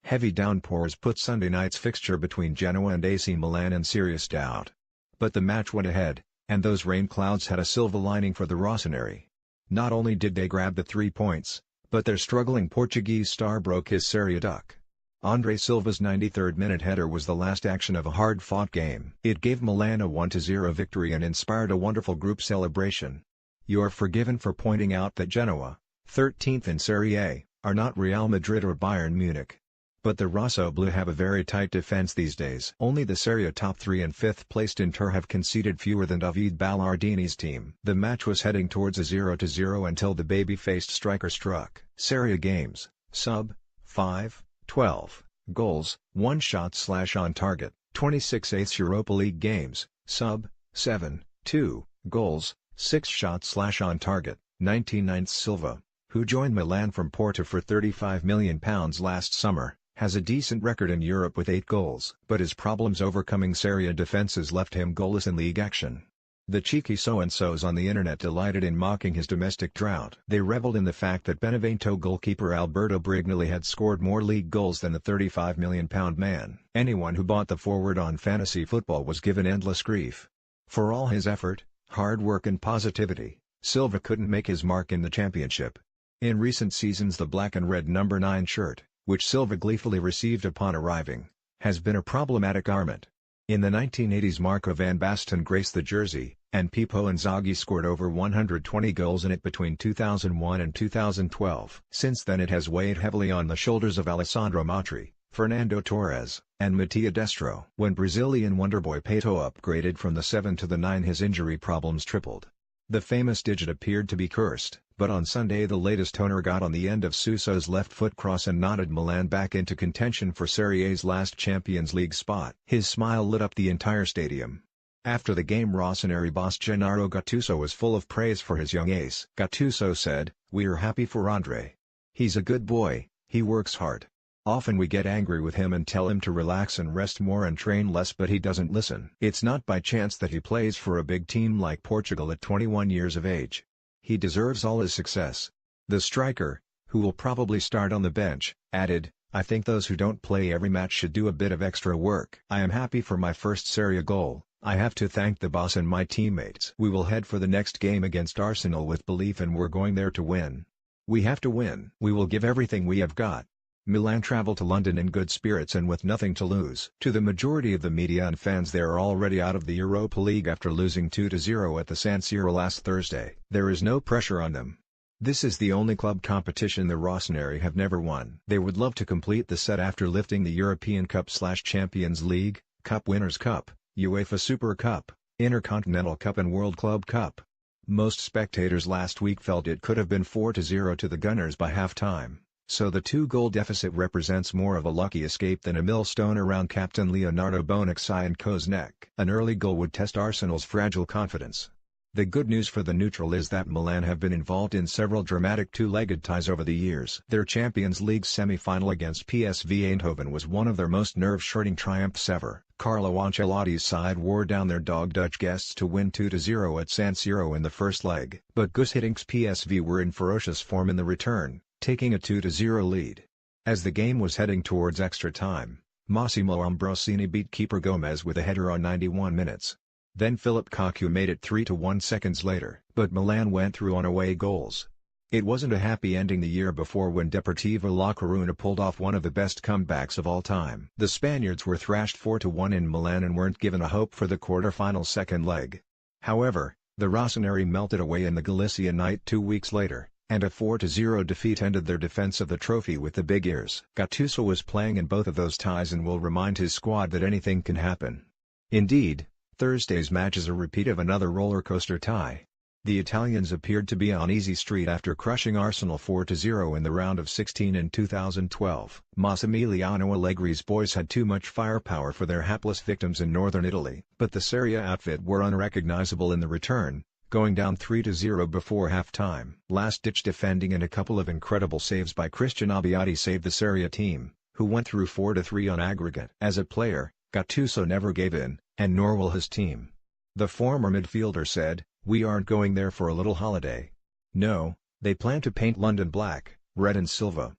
Heavy downpours put Sunday night's fixture between Genoa and AC Milan in serious doubt. But the match went ahead, and those rain clouds had a silver lining for the Rossoneri. Not only did they grab the 3 points, but their struggling Portuguese star broke his Serie A duck. Andre Silva's 93rd-minute header was the last action of a hard-fought game. It gave Milan a 1-0 victory and inspired a wonderful group celebration. You're forgiven for pointing out that Genoa, 13th in Serie A, are not Real Madrid or Bayern Munich. But the Rossoblù have a very tight defense these days. Only the Serie A top 3 and 5th placed Inter have conceded fewer than David Ballardini's team. The match was heading towards a 0-0 until the baby-faced striker struck. Serie A games, sub, 5, 12, goals, 1 shot/on target, 26/8 Europa League games, sub, 7, 2, goals, 6 shots/on target, 19/9 Silva, who joined Milan from Porto for £35 million last summer, has a decent record in Europe with 8 goals. But his problems overcoming Serie A defenses left him goalless in league action. The cheeky so-and-sos on the internet delighted in mocking his domestic drought. They reveled in the fact that Benevento goalkeeper Alberto Brignoli had scored more league goals than the £35 million man. Anyone who bought the forward on fantasy football was given endless grief. For all his effort, hard work and positivity, Silva couldn't make his mark in the championship. In recent seasons the black and red number 9 shirt, which Silva gleefully received upon arriving, has been a problematic garment. In the 1980s Marco van Basten graced the jersey, and Pippo Inzaghi scored over 120 goals in it between 2001 and 2012. Since then it has weighed heavily on the shoulders of Alessandro Matri, Fernando Torres, and Mattia Destro. When Brazilian wonderboy Pato upgraded from the 7 to the 9 his injury problems tripled. The famous digit appeared to be cursed, but on Sunday the latest toner got on the end of Suso's left foot cross and nodded Milan back into contention for Serie A's last Champions League spot. His smile lit up the entire stadium. After the game Rossoneri boss Gennaro Gattuso was full of praise for his young ace. Gattuso said, "We're happy for Andre. He's a good boy, he works hard. Often we get angry with him and tell him to relax and rest more and train less, but he doesn't listen. It's not by chance that he plays for a big team like Portugal at 21 years of age. He deserves all his success." The striker, who will probably start on the bench, added, "I think those who don't play every match should do a bit of extra work. I am happy for my first Serie A goal. I have to thank the boss and my teammates. We will head for the next game against Arsenal with belief and we're going there to win. We have to win. We will give everything we have got." Milan travel to London in good spirits and with nothing to lose. To the majority of the media and fans, they are already out of the Europa League after losing 2-0 at the San Siro last Thursday. There is no pressure on them. This is the only club competition the Rossoneri have never won. They would love to complete the set after lifting the European Cup/Champions League, Cup Winners' Cup, UEFA Super Cup, Intercontinental Cup and World Club Cup. Most spectators last week felt it could have been 4-0 to the Gunners by half-time. So the 2-goal deficit represents more of a lucky escape than a millstone around captain Leonardo Bonucci and co.'s neck. An early goal would test Arsenal's fragile confidence. The good news for the neutral is that Milan have been involved in several dramatic two-legged ties over the years. Their Champions League semi-final against PSV Eindhoven was one of their most nerve-shredding triumphs ever. Carlo Ancelotti's side wore down their Dog Dutch guests to win 2-0 at San Siro in the first leg. But Guus Hiddink's PSV were in ferocious form in the return, taking a 2-0 lead. As the game was heading towards extra time, Massimo Ambrosini beat keeper Gomez with a header on 91 minutes. Then Philip Cocu made it 3-1 seconds later. But Milan went through on away goals. It wasn't a happy ending the year before when Deportivo La Coruna pulled off one of the best comebacks of all time. The Spaniards were thrashed 4-1 in Milan and weren't given a hope for the quarter-final second leg. However, the Rossoneri melted away in the Galicia night 2 weeks later, and a 4-0 defeat ended their defense of the trophy with the big ears. Gattuso was playing in both of those ties and will remind his squad that anything can happen. Indeed, Thursday's match is a repeat of another roller coaster tie. The Italians appeared to be on easy street after crushing Arsenal 4-0 in the round of 16 in 2012. Massimiliano Allegri's boys had too much firepower for their hapless victims in northern Italy. But the Serie A outfit were unrecognizable in the return, going down 3-0 before half-time. Last-ditch defending and a couple of incredible saves by Christian Abbiati saved the Serie A team, who went through 4-3 on aggregate. As a player, Gattuso never gave in, and nor will his team. The former midfielder said, "We aren't going there for a little holiday. No, they plan to paint London black, red and silver."